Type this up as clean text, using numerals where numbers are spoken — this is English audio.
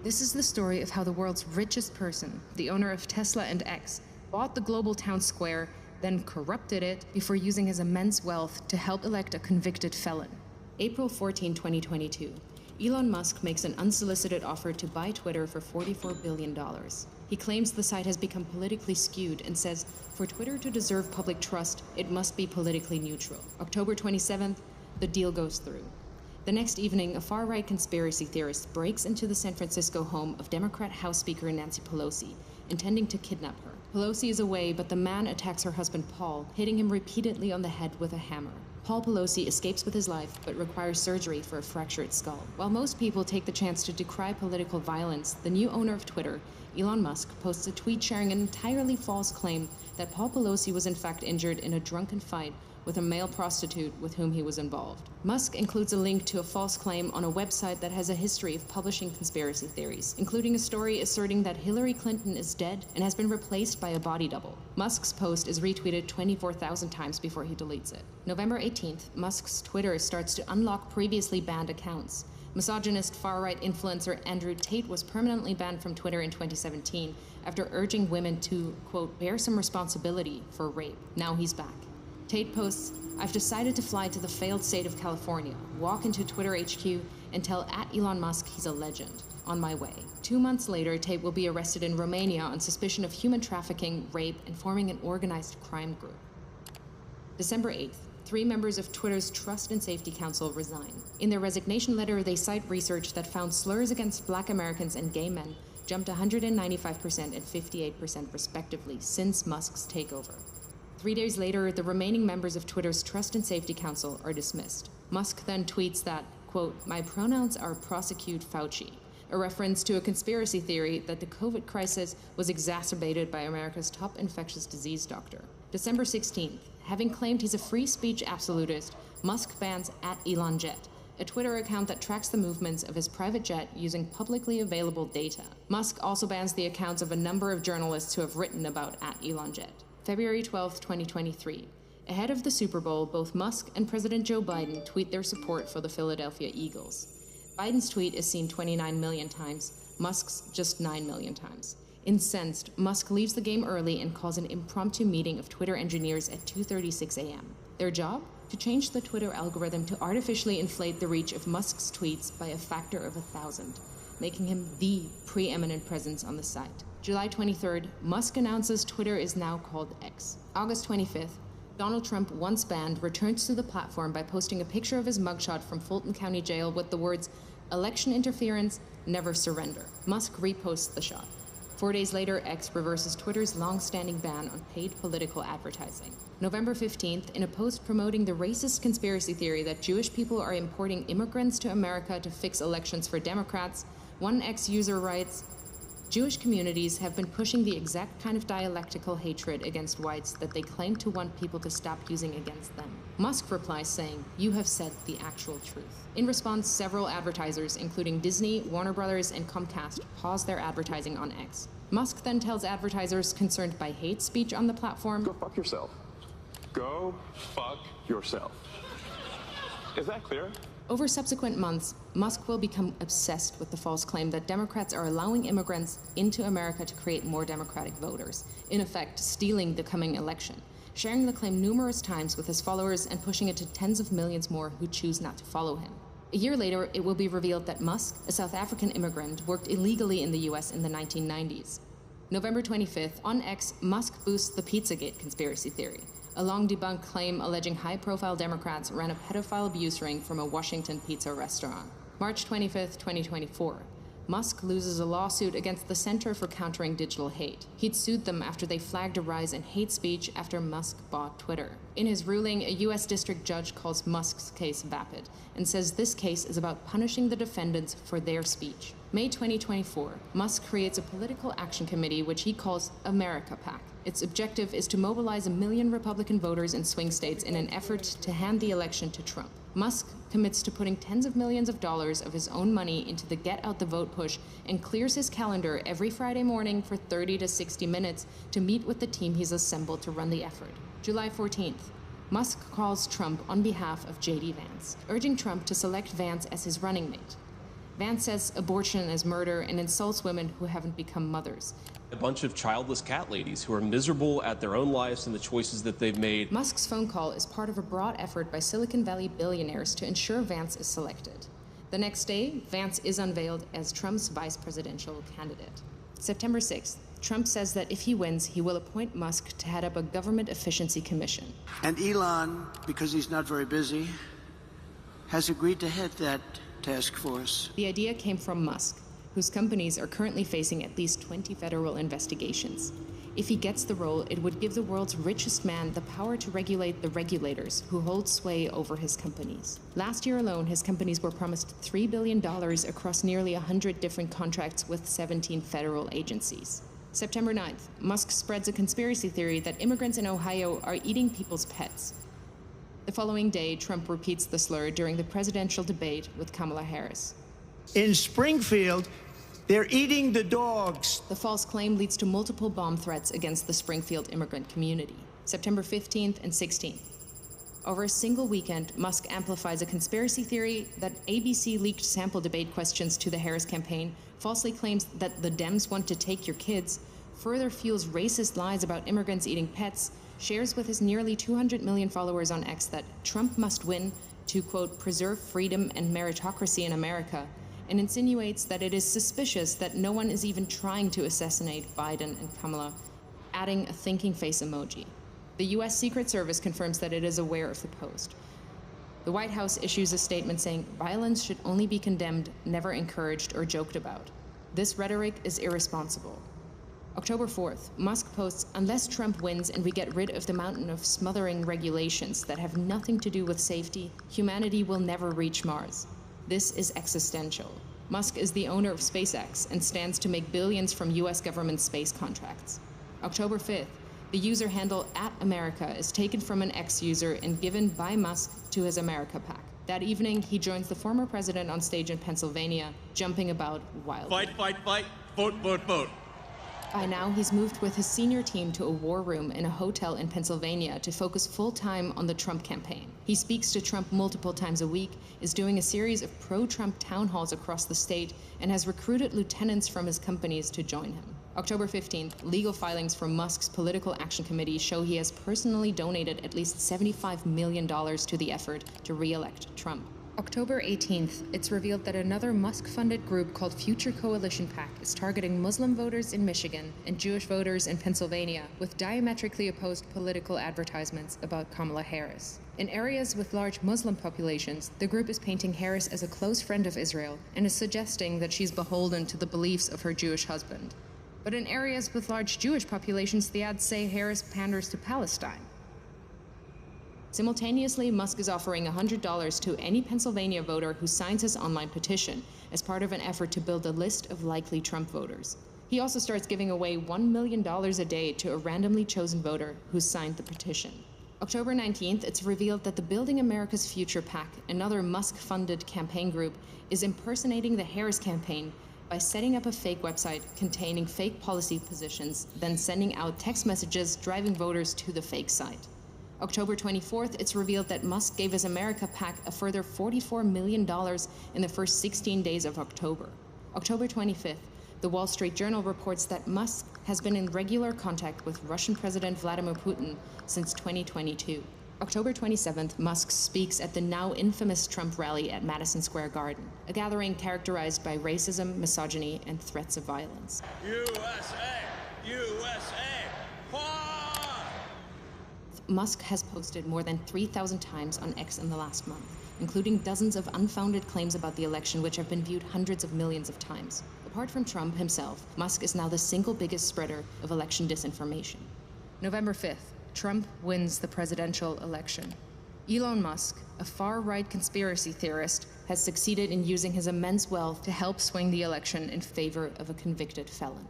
This is the story of how the world's richest person, the owner of Tesla and X, bought the global town square, then corrupted it before using his immense wealth to help elect a convicted felon. April 14, 2022. Elon Musk makes an unsolicited offer to buy Twitter for $44 billion. He claims the site has become politically skewed and says, for Twitter to deserve public trust, it must be politically neutral. October 27th, the deal goes through. The next evening, a far-right conspiracy theorist breaks into the San Francisco home of Democrat House Speaker Nancy Pelosi, intending to kidnap her. Pelosi is away, but the man attacks her husband Paul, hitting him repeatedly on the head with a hammer. Paul Pelosi escapes with his life, but requires surgery for a fractured skull. While most people take the chance to decry political violence, the new owner of Twitter, Elon Musk, posts a tweet sharing an entirely false claim that Paul Pelosi was in fact injured in a drunken fight with a male prostitute with whom he was involved. Musk includes a link to a false claim on a website that has a history of publishing conspiracy theories, including a story asserting that Hillary Clinton is dead and has been replaced by a body double. Musk's post is retweeted 24,000 times before he deletes it. November 18th, Musk's Twitter starts to unlock previously banned accounts. Misogynist far-right influencer Andrew Tate was permanently banned from Twitter in 2017 after urging women to, quote, bear some responsibility for rape. Now he's back. Tate posts, I've decided to fly to the failed state of California, walk into Twitter HQ, and tell @Elon Musk he's a legend. On my way. 2 months later, Tate will be arrested in Romania on suspicion of human trafficking, rape, and forming an organized crime group. December 8th. 3 members of Twitter's Trust and Safety Council resign. In their resignation letter, they cite research that found slurs against Black Americans and gay men jumped 195% and 58% respectively since Musk's takeover. 3 days later, the remaining members of Twitter's Trust and Safety Council are dismissed. Musk then tweets that, quote, my pronouns are prosecute Fauci, a reference to a conspiracy theory that the COVID crisis was exacerbated by America's top infectious disease doctor. December 16th, having claimed he's a free speech absolutist, Musk bans @ElonJet, a Twitter account that tracks the movements of his private jet using publicly available data. Musk also bans the accounts of a number of journalists who have written about @ElonJet. February 12, 2023. Ahead of the Super Bowl, both Musk and President Joe Biden tweet their support for the Philadelphia Eagles. Biden's tweet is seen 29 million times, Musk's just 9 million times. Incensed, Musk leaves the game early and calls an impromptu meeting of Twitter engineers at 2:36 a.m. Their job? To change the Twitter algorithm to artificially inflate the reach of Musk's tweets by a factor of 1,000, making him the preeminent presence on the site. July 23rd, Musk announces Twitter is now called X. August 25th, Donald Trump, once banned, returns to the platform by posting a picture of his mugshot from Fulton County Jail with the words, election interference, never surrender. Musk reposts the shot. 4 days later, X reverses Twitter's long-standing ban on paid political advertising. November 15th, in a post promoting the racist conspiracy theory that Jewish people are importing immigrants to America to fix elections for Democrats, one X user writes, Jewish communities have been pushing the exact kind of dialectical hatred against whites that they claim to want people to stop using against them. Musk replies saying, you have said the actual truth. In response, several advertisers, including Disney, Warner Brothers, and Comcast, pause their advertising on X. Musk then tells advertisers concerned by hate speech on the platform, go fuck yourself. Go fuck yourself. Is that clear? Over subsequent months, Musk will become obsessed with the false claim that Democrats are allowing immigrants into America to create more Democratic voters, in effect stealing the coming election, sharing the claim numerous times with his followers and pushing it to tens of millions more who choose not to follow him. A year later, it will be revealed that Musk, a South African immigrant, worked illegally in the US in the 1990s. November 25th, on X, Musk boosts the Pizzagate conspiracy theory, a long-debunked claim alleging high-profile Democrats ran a pedophile abuse ring from a Washington pizza restaurant. March 25th, 2024. Musk loses a lawsuit against the Center for Countering Digital Hate. He'd sued them after they flagged a rise in hate speech after Musk bought Twitter. In his ruling, a US district judge calls Musk's case vapid and says this case is about punishing the defendants for their speech. May 2024, Musk creates a political action committee which he calls America PAC. Its objective is to mobilize 1 million Republican voters in swing states in an effort to hand the election to Trump. Musk commits to putting tens of millions of dollars of his own money into the Get Out the Vote push and clears his calendar every Friday morning for 30 to 60 minutes to meet with the team he's assembled to run the effort. July 14th, Musk calls Trump on behalf of J.D. Vance, urging Trump to select Vance as his running mate. Vance says abortion is murder and insults women who haven't become mothers. A bunch of childless cat ladies who are miserable at their own lives and the choices that they've made. Musk's phone call is part of a broad effort by Silicon Valley billionaires to ensure Vance is selected. The next day, Vance is unveiled as Trump's vice presidential candidate. September 6th, Trump says that if he wins, he will appoint Musk to head up a government efficiency commission. And Elon, because he's not very busy, has agreed to head that task force. The idea came from Musk, whose companies are currently facing at least 20 federal investigations. If he gets the role, it would give the world's richest man the power to regulate the regulators who hold sway over his companies. Last year alone, his companies were promised $3 billion across nearly 100 different contracts with 17 federal agencies. September 9th, Musk spreads a conspiracy theory that immigrants in Ohio are eating people's pets. The following day, Trump repeats the slur during the presidential debate with Kamala Harris. In Springfield, they're eating the dogs. The false claim leads to multiple bomb threats against the Springfield immigrant community. September 15th and 16th. Over a single weekend, Musk amplifies a conspiracy theory that ABC leaked sample debate questions to the Harris campaign, falsely claims that the Dems want to take your kids, further fuels racist lies about immigrants eating pets, shares with his nearly 200 million followers on X that Trump must win to, quote, preserve freedom and meritocracy in America, and insinuates that it is suspicious that no one is even trying to assassinate Biden and Kamala, adding a thinking face emoji. The U.S. Secret Service confirms that it is aware of the post. The White House issues a statement saying violence should only be condemned, never encouraged or joked about. This rhetoric is irresponsible. October 4th, Musk posts, unless Trump wins and we get rid of the mountain of smothering regulations that have nothing to do with safety, humanity will never reach Mars. This is existential. Musk is the owner of SpaceX and stands to make billions from U.S. government space contracts. October 5th, the user handle @America is taken from an X user and given by Musk to his America PAC. That evening, he joins the former president on stage in Pennsylvania, jumping about wildly. Fight, fight, fight, vote, vote, vote. By now, he's moved with his senior team to a war room in a hotel in Pennsylvania to focus full-time on the Trump campaign. He speaks to Trump multiple times a week, is doing a series of pro-Trump town halls across the state, and has recruited lieutenants from his companies to join him. October 15th, legal filings from Musk's Political Action Committee show he has personally donated at least $75 million to the effort to re-elect Trump. October 18th, it's revealed that another Musk-funded group called Future Coalition PAC is targeting Muslim voters in Michigan and Jewish voters in Pennsylvania with diametrically opposed political advertisements about Kamala Harris. In areas with large Muslim populations, the group is painting Harris as a close friend of Israel and is suggesting that she's beholden to the beliefs of her Jewish husband. But in areas with large Jewish populations, the ads say Harris panders to Palestine. Simultaneously, Musk is offering $100 to any Pennsylvania voter who signs his online petition as part of an effort to build a list of likely Trump voters. He also starts giving away $1 million a day to a randomly chosen voter who signed the petition. October 19th, it's revealed that the Building America's Future PAC, another Musk-funded campaign group, is impersonating the Harris campaign by setting up a fake website containing fake policy positions, then sending out text messages driving voters to the fake site. October 24th, it's revealed that Musk gave his America PAC a further $44 million in the first 16 days of October. October 25th, the Wall Street Journal reports that Musk has been in regular contact with Russian President Vladimir Putin since 2022. October 27th, Musk speaks at the now infamous Trump rally at Madison Square Garden, a gathering characterized by racism, misogyny, and threats of violence. USA! USA! Musk has posted more than 3,000 times on X in the last month, including dozens of unfounded claims about the election which have been viewed hundreds of millions of times. Apart from Trump himself, Musk is now the single biggest spreader of election disinformation. November 5th, Trump wins the presidential election. Elon Musk, a far-right conspiracy theorist, has succeeded in using his immense wealth to help swing the election in favor of a convicted felon.